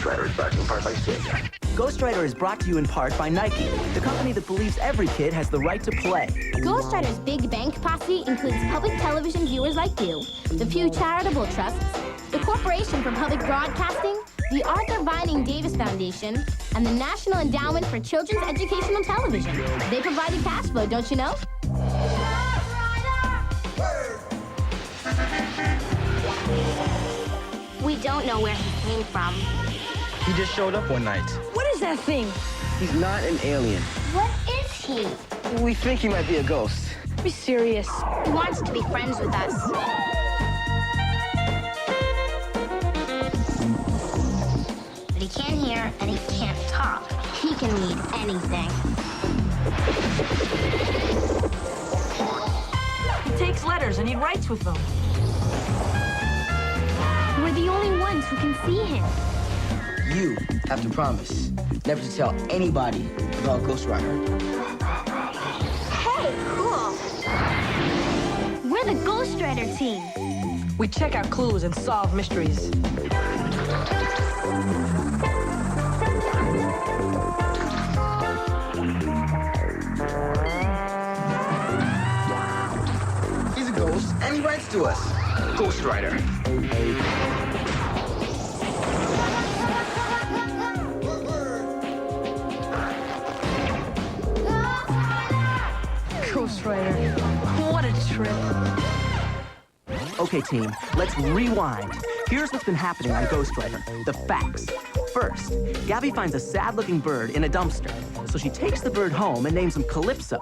Ghostwriter is brought to you in part by Sega. Ghostwriter is brought to you in part by Nike, the company that believes every kid has the right to play. Ghostwriter's big bang capacity includes public television viewers like you, the Pew Charitable Trusts, the Corporation for Public Broadcasting, the Arthur Vining Davis Foundation, and the National Endowment for Children's Educational Television. They provide the cash flow, don't you know? We don't know where he came from. He just showed up one night. What is that thing? He's not an alien. What is he? We think he might be a ghost. Be serious. He wants to be friends with us. But he can't hear and he can't talk. He can read anything. He takes letters and he writes with them. We're the only ones who can see him. You have to promise never to tell anybody about Ghostwriter. Hey, cool. We're the Ghostwriter team. We check out clues and solve mysteries. He's a ghost and he writes to us. Ghostwriter. Ghostwriter. What a trip. Okay, team, let's rewind. Here's what's been happening on Ghostwriter. The facts. First, Gabby finds a sad-looking bird in a dumpster. So she takes the bird home and names him Calypso.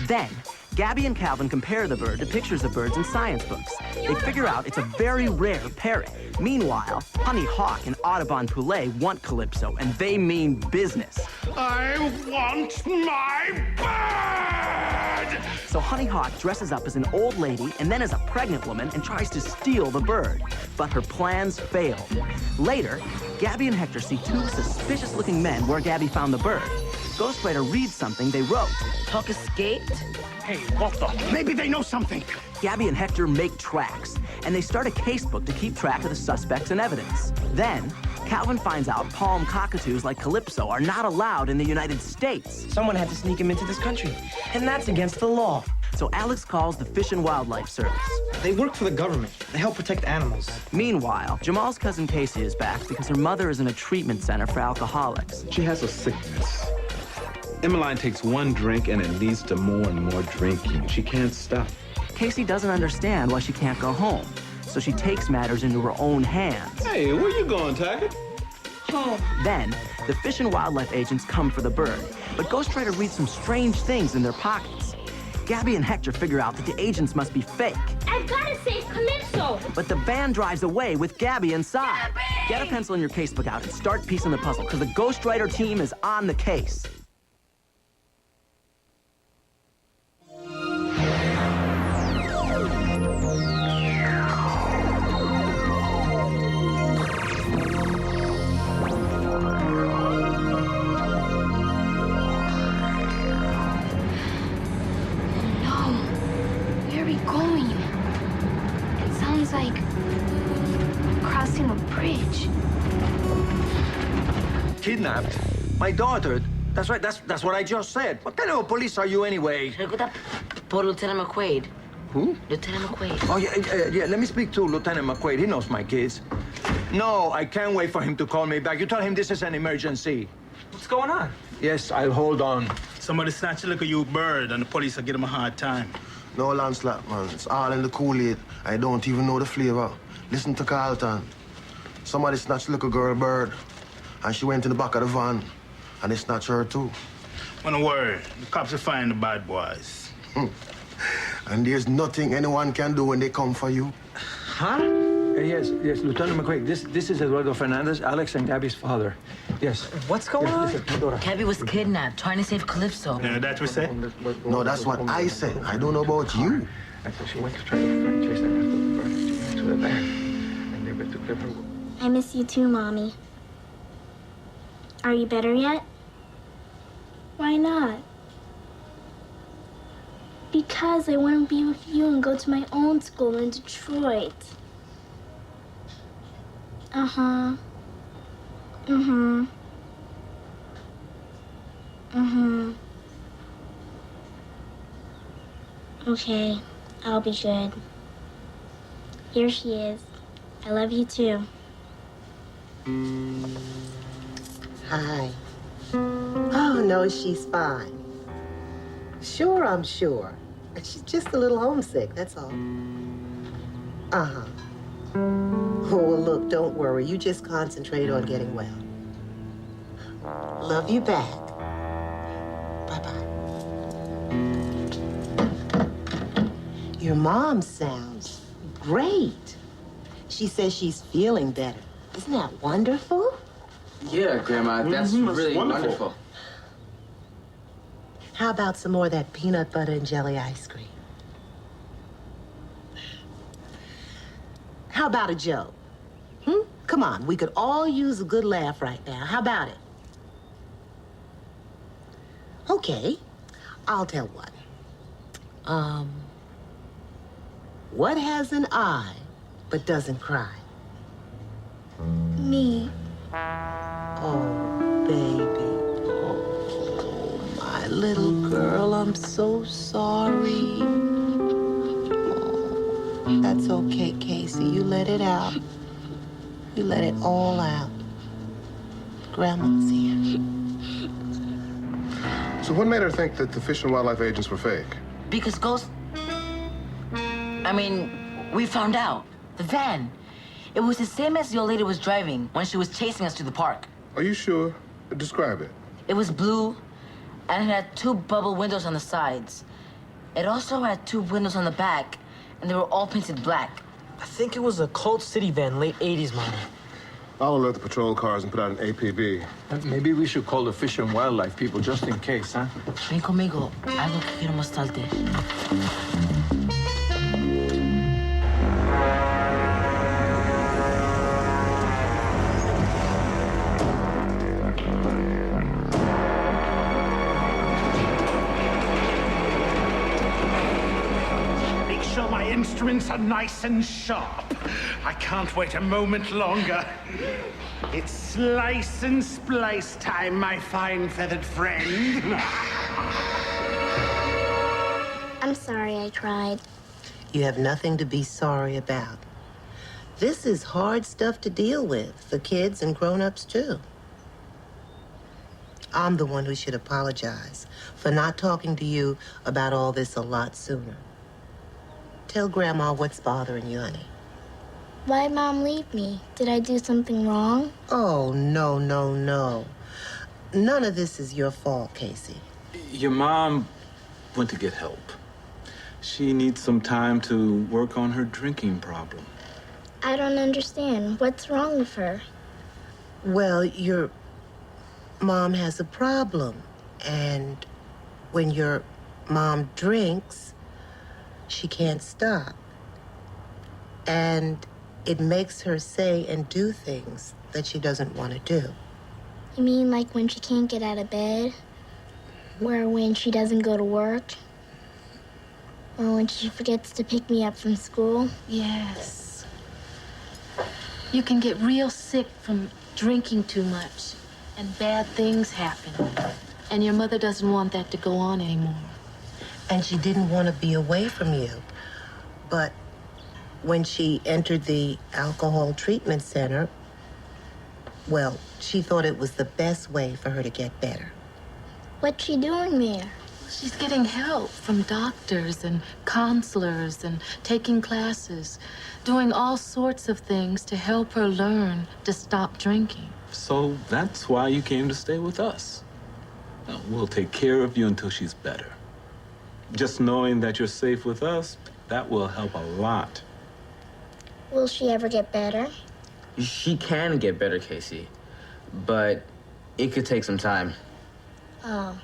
Then, Gabby and Calvin compare the bird to pictures of birds in science books. They figure out it's a very rare parrot. Meanwhile, Honey Hawk and Audubon Poulet want Calypso, and they mean business. I want my bird! So Honey Hawk dresses up as an old lady and then as a pregnant woman and tries to steal the bird. But her plans fail. Later, Gabby and Hector see two suspicious-looking men where Gabby found the bird. Ghostwriter reads something they wrote. Hawk escaped? Hey, what the? Maybe they know something. Gabby and Hector make tracks, and they start a casebook to keep track of the suspects and evidence. Then, Calvin finds out palm cockatoos like Calypso are not allowed in the United States. Someone had to sneak him into this country, and that's against the law. So Alex calls the Fish and Wildlife Service. They work for the government. They help protect animals. Meanwhile, Jamal's cousin Casey is back because her mother is in a treatment center for alcoholics. She has a sickness. Emmeline takes one drink and it leads to more and more drinking. She can't stop. Casey doesn't understand why she can't go home, so she takes matters into her own hands. Hey, where you going, Taggart? Home. Then, the Fish and Wildlife agents come for the bird, but Ghostwriter reads some strange things in their pockets. Gabby and Hector figure out that the agents must be fake. I've got to save Calypso. But the van drives away with Gabby inside. Gabby! Get a pencil and your casebook out and start piecing the puzzle, because the Ghostwriter team is on the case. Like crossing a bridge. Kidnapped? My daughter? That's right, that's what I just said. What kind of police are you anyway? Por Lieutenant McQuaid. Who? Lieutenant McQuaid. Oh, yeah, let me speak to Lieutenant McQuaid. He knows my kids. No, I can't wait for him to call me back. You tell him this is an emergency. What's going on? Yes, I'll hold on. Somebody snatched a look at you bird and the police are giving him a hard time. No, Lancelot, man. It's all in the Kool-Aid. I don't even know the flavor. Listen to Carlton. Somebody snatched a little girl bird, and she went in the back of the van, and they snatched her, too. Don't worry, the cops will find the bad boys. And there's nothing anyone can do when they come for you. Huh? Yes, Lieutenant McQuaid. This is Eduardo Fernandez, Alex and Gabby's father. Yes. What's going on? Listen, Gabby was kidnapped, trying to save Calypso. Yeah, that's what we say? No, that's what I said. I don't know about you. She went to try to chase them after the bird. She went to the van, and they went to clip her. I miss you too, Mommy. Are you better yet? Why not? Because I want to be with you and go to my own school in Detroit. Uh-huh. Mm-hmm. Mm-hmm. Okay, I'll be good. Here she is. I love you too. Hi. Oh, no, she's fine. Sure, I'm sure. She's just a little homesick, that's all. Uh-huh. Oh, well, look, don't worry. You just concentrate on getting well. Love you back. Bye-bye. Your mom sounds great. She says she's feeling better. Isn't that wonderful? Yeah, Grandma, that's really wonderful. How about some more of that peanut butter and jelly ice cream? How about a joke? Come on, we could all use a good laugh right now. How about it? Okay, I'll tell one. What has an eye but doesn't cry? Me. Oh, baby. Oh, my little girl, I'm so sorry. Oh, that's okay, Casey. You let it out. You let it all out. Grandma's here. So what made her think that the Fish and Wildlife agents were fake? Because we found out. The van. It was the same as the old lady was driving when she was chasing us to the park. Are you sure? Describe it. It was blue, and it had 2 bubble windows on the sides. It also had 2 windows on the back, and they were all painted black. I think it was a Colt City van, late 80s model. I'll alert the patrol cars and put out an APB. Maybe we should call the Fish and Wildlife people just in case, huh? Ven conmigo. Algo que quiero mostrarte. Make sure my instruments are nice and sharp. I can't wait a moment longer. It's slice and splice time, my fine feathered friend. I'm sorry I cried. You have nothing to be sorry about. This is hard stuff to deal with for kids and grown-ups, too. I'm the one who should apologize for not talking to you about all this a lot sooner. Tell Grandma what's bothering you, honey. Why'd Mom leave me? Did I do something wrong? Oh, no, no, no. None of this is your fault, Casey. Your mom went to get help. She needs some time to work on her drinking problem. I don't understand. What's wrong with her? Well, your mom has a problem. And when your mom drinks, she can't stop. And it makes her say and do things that she doesn't want to do. You mean like when she can't get out of bed? Or when she doesn't go to work? Or when she forgets to pick me up from school? Yes. You can get real sick from drinking too much, and bad things happen. And your mother doesn't want that to go on anymore. And she didn't want to be away from you. But when she entered the alcohol treatment center, well, she thought it was the best way for her to get better. What's she doing there? She's getting help from doctors and counselors and taking classes, doing all sorts of things to help her learn to stop drinking. So that's why you came to stay with us. Now, we'll take care of you until she's better. Just knowing that you're safe with us, that will help a lot. Will she ever get better? She can get better, Casey, but it could take some time. Oh.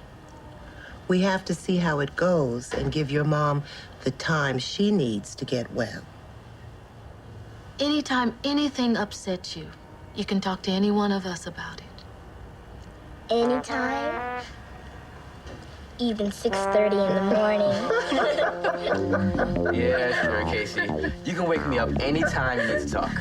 We have to see how it goes and give your mom the time she needs to get well. Anytime anything upsets you, you can talk to any one of us about it. Anytime? Even 6:30 in the morning. Yeah, sure, Casey. You can wake me up anytime you need to talk.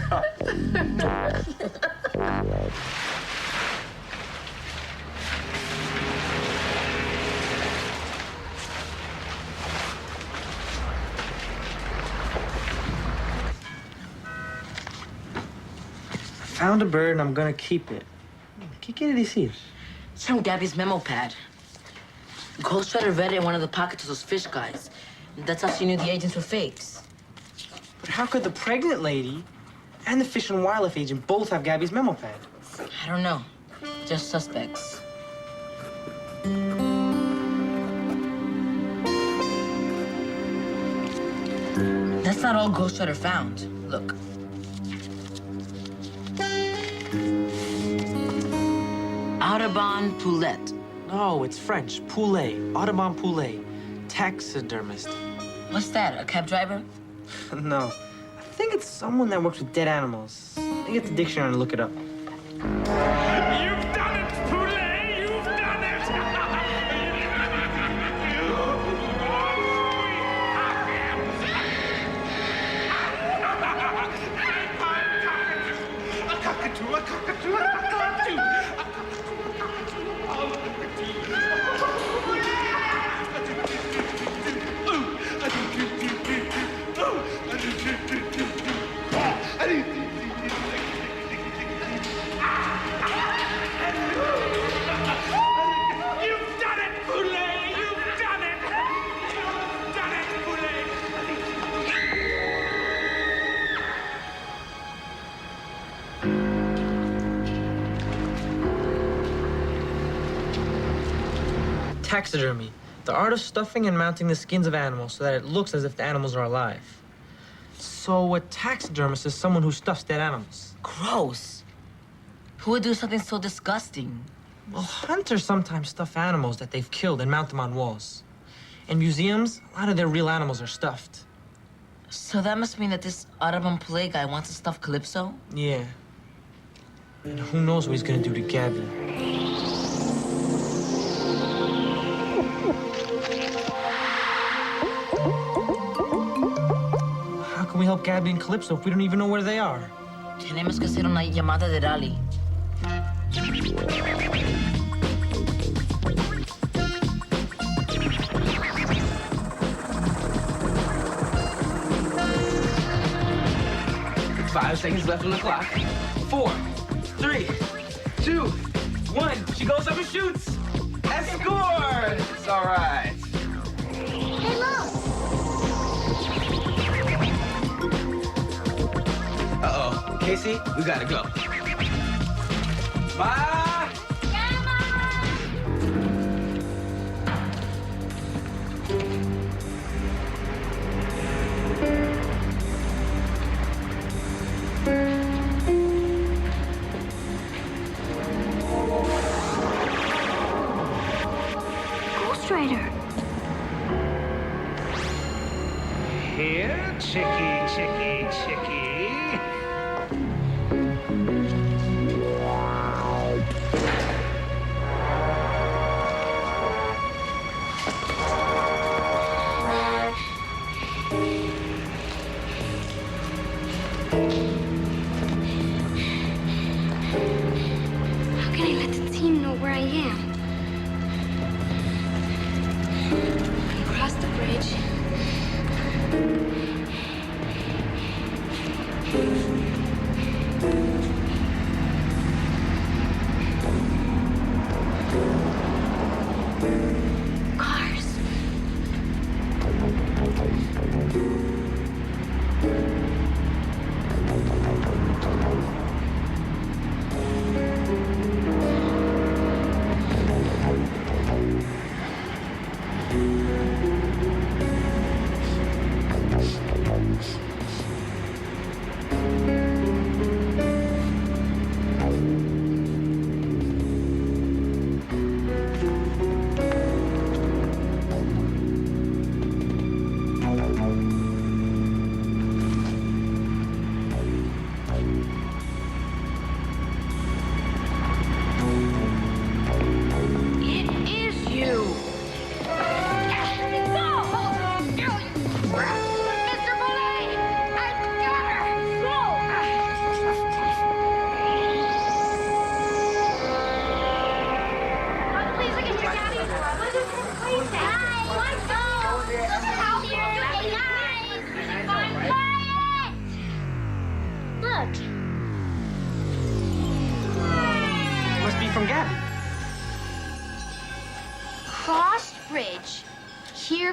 found a bird and I'm gonna keep it. ¿Qué quiere decir? It's from Gabby's memo pad. Ghostwriter read it in one of the pockets of those fish guys. That's how she knew the agents were fakes. But how could the pregnant lady and the Fish and Wildlife agent both have Gabby's memo pad? I don't know. Just suspects. That's not all Ghostwriter found. Look. Audubon Poulette. Oh, it's French. Poulet. Audubon Poulet. Taxidermist. What's that, a cab driver? No. I think it's someone that works with dead animals. I get the dictionary and look it up. You've done it, Poulet! You've done it! A cockatoo, a cockatoo, a cockatoo! You've done it, Poulet! You've done it! You've done it, Poulet! Taxidermy. The art of stuffing and mounting the skins of animals so that it looks as if the animals are alive. So a taxidermist is someone who stuffs dead animals. Gross. Who would do something so disgusting? Well, hunters sometimes stuff animals that they've killed and mount them on walls. In museums, a lot of their real animals are stuffed. So that must mean that this Audubon Poulet guy wants to stuff Calypso? Yeah. And who knows what he's gonna do to Gabby. How can we help Gabby and Calypso if we don't even know where they are? Tenemos que hacer una llamada de rally. Five seconds left on the clock. 4, 3, 2, 1. She goes up and shoots. And scores! It's all right. Hey, look! Uh-oh. Casey, we gotta go. Bye! Ghostwriter. Here, chickie, chickie, chickie. How can I let the team know where I am? Across the bridge. Cars.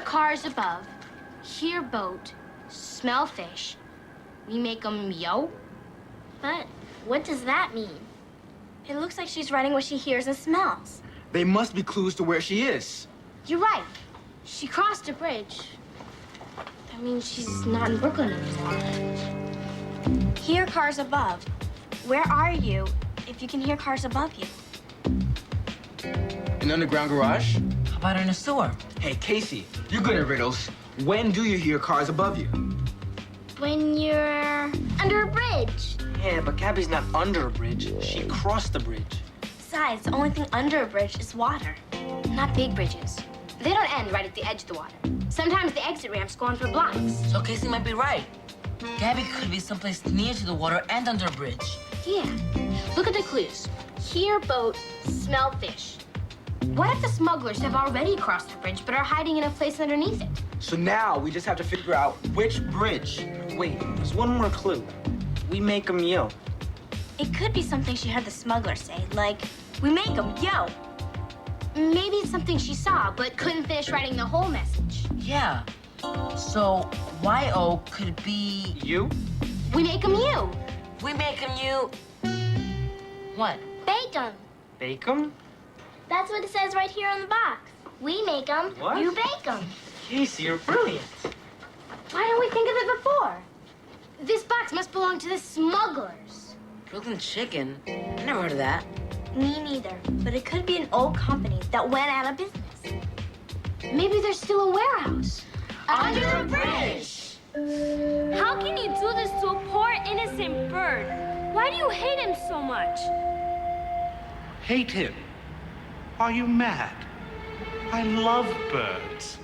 cars above, hear boat, smell fish. We make 'em yo? But what does that mean? It looks like she's writing what she hears and smells. They must be clues to where she is. You're right. She crossed a bridge. That means she's not in Brooklyn anymore. Hear cars above. Where are you if you can hear cars above you? An underground garage? How about in a sewer? Hey, Casey, you're good at riddles. When do you hear cars above you? When you're under a bridge. Yeah, but Gabby's not under a bridge. She crossed the bridge. Besides, the only thing under a bridge is water. Not big bridges. They don't end right at the edge of the water. Sometimes the exit ramps go on for blocks. So Casey might be right. Gabby could be someplace near to the water and under a bridge. Yeah. Look at the clues. Hear boat, smell fish. What if the smugglers have already crossed the bridge but are hiding in a place underneath it? So now we just have to figure out which bridge. Wait, there's one more clue. We make 'em yo. It could be something she heard the smuggler say, like, we make 'em yo. Maybe it's something she saw but couldn't finish writing the whole message. Yeah. So Y-O could be... You? We make 'em you. We make 'em you... What? Bake 'em. Bake 'em? That's what it says right here on the box. We make 'em, What? you bake 'em. Casey, you're brilliant. Why didn't we think of it before? This box must belong to the smugglers. Brooklyn Chicken? I never heard of that. Me neither, but it could be an old company that went out of business. Maybe there's still a warehouse. Under the bridge! How can you do this to a poor, innocent bird? Why do you hate him so much? Hate him? Are you mad? I love birds.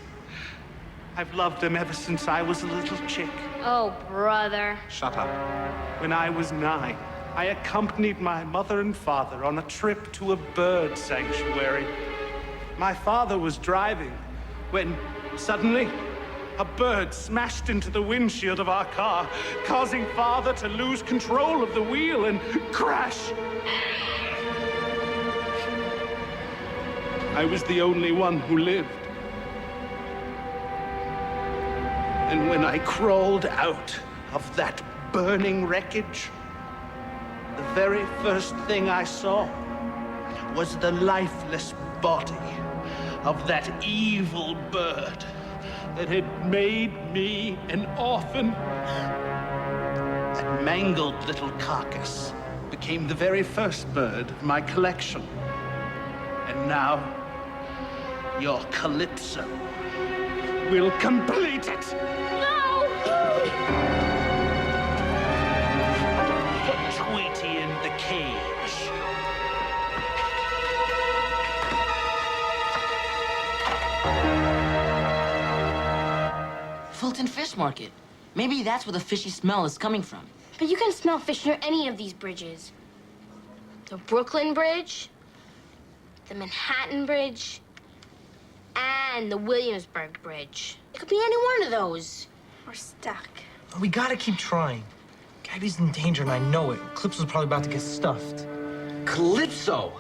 I've loved them ever since I was a little chick. Oh, brother. Shut up. When I was 9, I accompanied my mother and father on a trip to a bird sanctuary. My father was driving when suddenly a bird smashed into the windshield of our car, causing father to lose control of the wheel and crash. I was the only one who lived. And when I crawled out of that burning wreckage, the very first thing I saw was the lifeless body of that evil bird that had made me an orphan. That mangled little carcass became the very first bird of my collection. And now, your Calypso will complete it. No! Put Tweety in the cage. Fulton Fish Market. Maybe that's where the fishy smell is coming from. But you can smell fish near any of these bridges. The Brooklyn Bridge, the Manhattan Bridge, and the Williamsburg Bridge. It could be any one of those. We're stuck. We gotta keep trying. Gabby's in danger and I know it. Calypso's probably about to get stuffed. Calypso!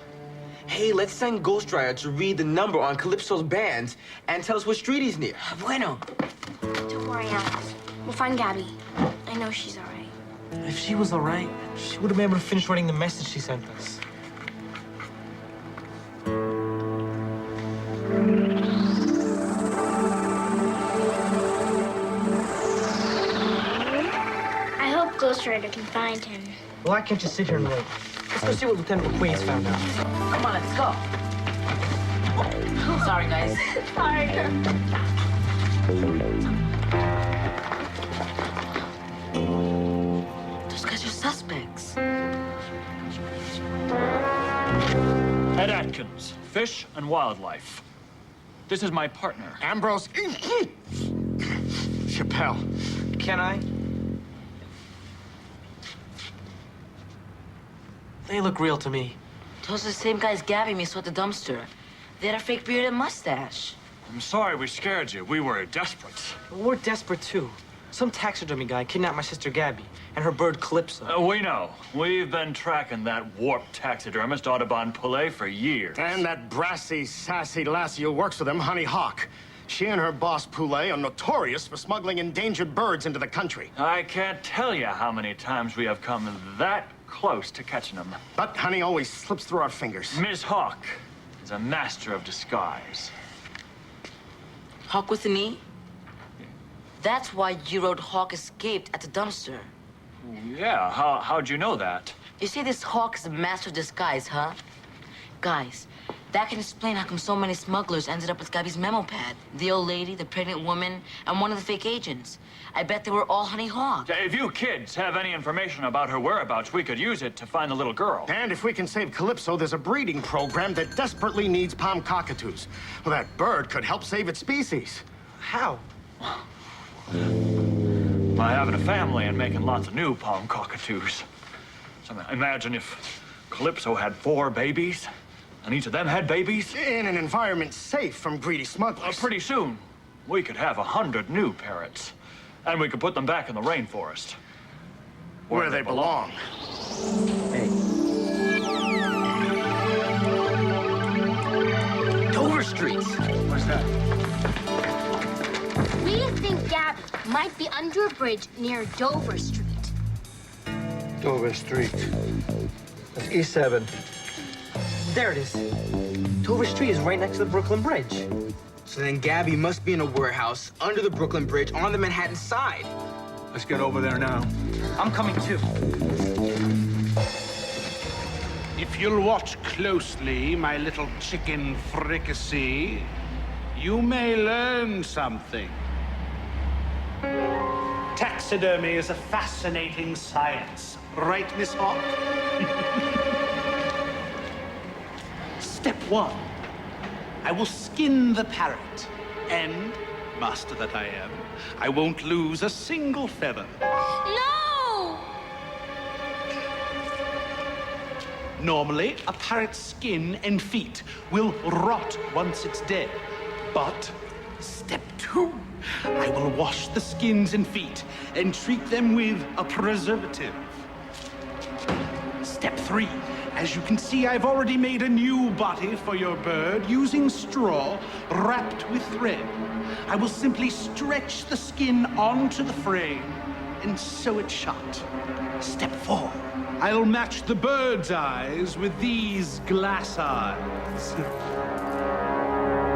Hey, let's send Ghostwriter to read the number on Calypso's bands and tell us what street he's near. Bueno. Don't worry, Alex. We'll find Gabby. I know she's all right. If she was all right, she would have been able to finish writing the message she sent us. I hope Ghostwriter can find him. Well, I can't just sit here and wait. Let's go see what Lieutenant McQuaid's found out. Come on, let's go. Sorry, guys. Sorry. Those guys are suspects. Ed Atkins, Fish and Wildlife. This is my partner. Ambrose Chappelle. Can I? They look real to me. Those are the same guys Gabby me saw at the dumpster. They had a fake beard and mustache. I'm sorry we scared you. We were desperate. We're desperate, too. Some taxidermy guy kidnapped my sister Gabby and her bird Calypso. We know. We've been tracking that warped taxidermist Audubon Poulet for years. And that brassy, sassy lassie who works with him, Honey Hawk. She and her boss, Poulet, are notorious for smuggling endangered birds into the country. I can't tell you how many times we have come that close to catching them. But honey always slips through our fingers. Miss Hawk is a master of disguise. Hawk with an E? That's why you wrote Hawk escaped at the dumpster. Yeah, how'd you know that? You say this Hawk is a master of disguise, huh? Guys, that can explain how come so many smugglers ended up with Gabby's memo pad. The old lady, the pregnant woman, and one of the fake agents. I bet they were all Honey Hawk. If you kids have any information about her whereabouts, we could use it to find the little girl. And if we can save Calypso, there's a breeding program that desperately needs palm cockatoos. Well, that bird could help save its species. How? By having a family and making lots of new palm cockatoos. So imagine if Calypso had 4 babies, and each of them had babies. In an environment safe from greedy smugglers. Pretty soon, we could have 100 new parrots. And we could put them back in the rainforest. Where they belong. Hey. Dover Street. What's that? We think Gabby might be under a bridge near Dover Street. Dover Street. That's E7. There it is. Dover Street is right next to the Brooklyn Bridge. So then Gabby must be in a warehouse under the Brooklyn Bridge on the Manhattan side. Let's get over there now. I'm coming too. If you'll watch closely, my little chicken fricassee, you may learn something. Taxidermy is a fascinating science. Right, Miss Hawk? Step 1. I will skin the parrot. And, master that I am, I won't lose a single feather. No! Normally, a parrot's skin and feet will rot once it's dead. But, step 2, I will wash the skins and feet and treat them with a preservative. Step 3, as you can see, I've already made a new body for your bird using straw wrapped with thread. I will simply stretch the skin onto the frame and sew it shut. Step 4, I'll match the bird's eyes with these glass eyes.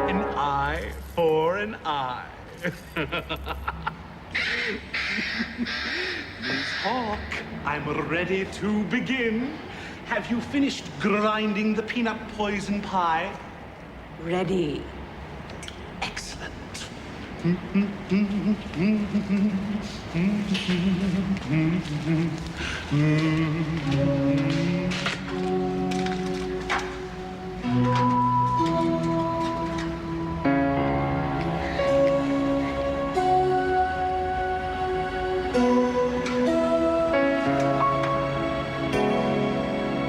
An eye for an eye. Miss Hawk, I'm ready to begin. Have you finished grinding the peanut poison pie? Ready. Excellent.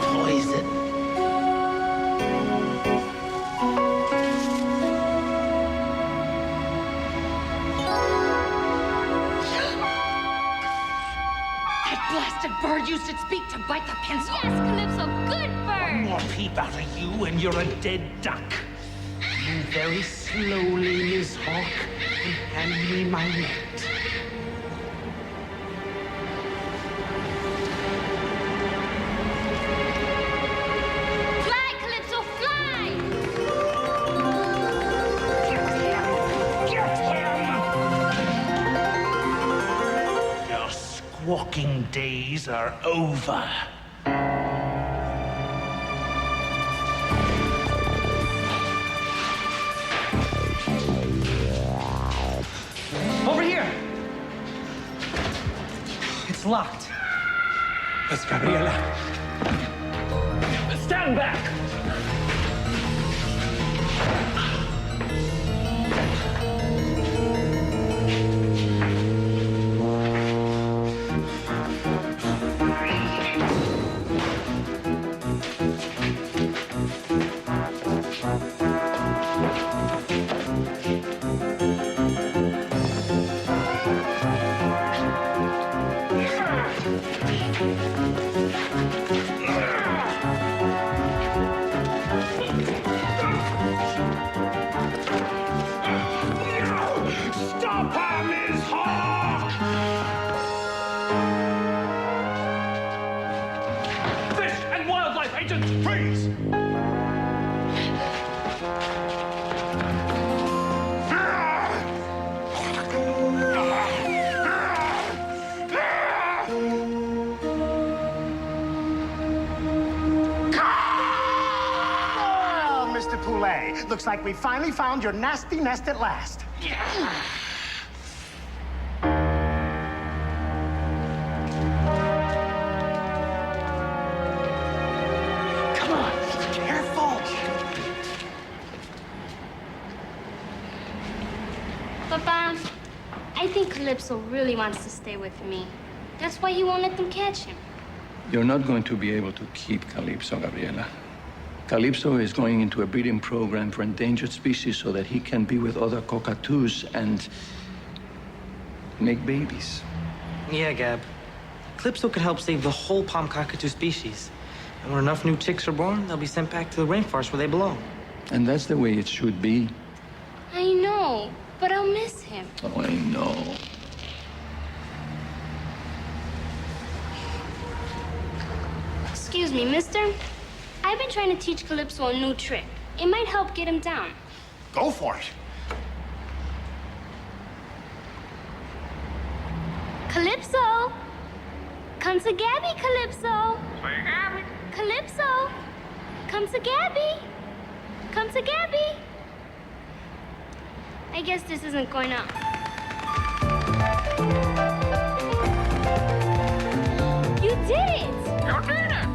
Poison. That blasted bird used its beak to bite the pencil. Yes, Calypso, good bird! More peep out of you and you're a dead duck. Move very slowly, Miss Hawk, and hand me my net. Fly, Calypso, fly! Your squawking days are over. Over here! It's locked. It's Gabriela. Stand back! Okay, looks like we finally found your nasty nest at last. Come on, careful. Papa, I think Calypso really wants to stay with me. That's why he won't let them catch him. You're not going to be able to keep Calypso, Gabriela. Calypso is going into a breeding program for endangered species so that he can be with other cockatoos and make babies. Yeah, Gab. Calypso could help save the whole palm cockatoo species. And when enough new chicks are born, they'll be sent back to the rainforest where they belong. And that's the way it should be. I know, but I'll miss him. Oh, I know. Excuse me, mister. I've been trying to teach Calypso a new trick. It might help get him down. Go for it. Calypso! Come to Gabby, Calypso! Calypso! Come to Gabby! Come to Gabby! I guess this isn't going up. You did it! You did it!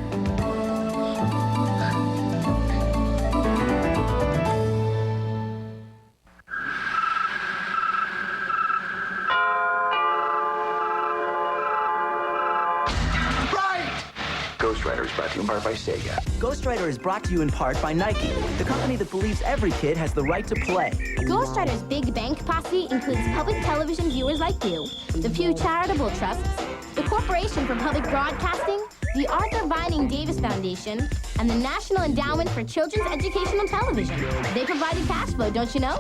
Ghostwriter is brought to you in part by Sega. Ghostwriter is brought to you in part by Nike, the company that believes every kid has the right to play. Ghostwriter's Big Bank Posse includes public television viewers like you, the few charitable trusts, the Corporation for Public Broadcasting, the Arthur Vining Davis Foundation, and the National Endowment for Children's Educational Television. They provided cash flow, don't you know?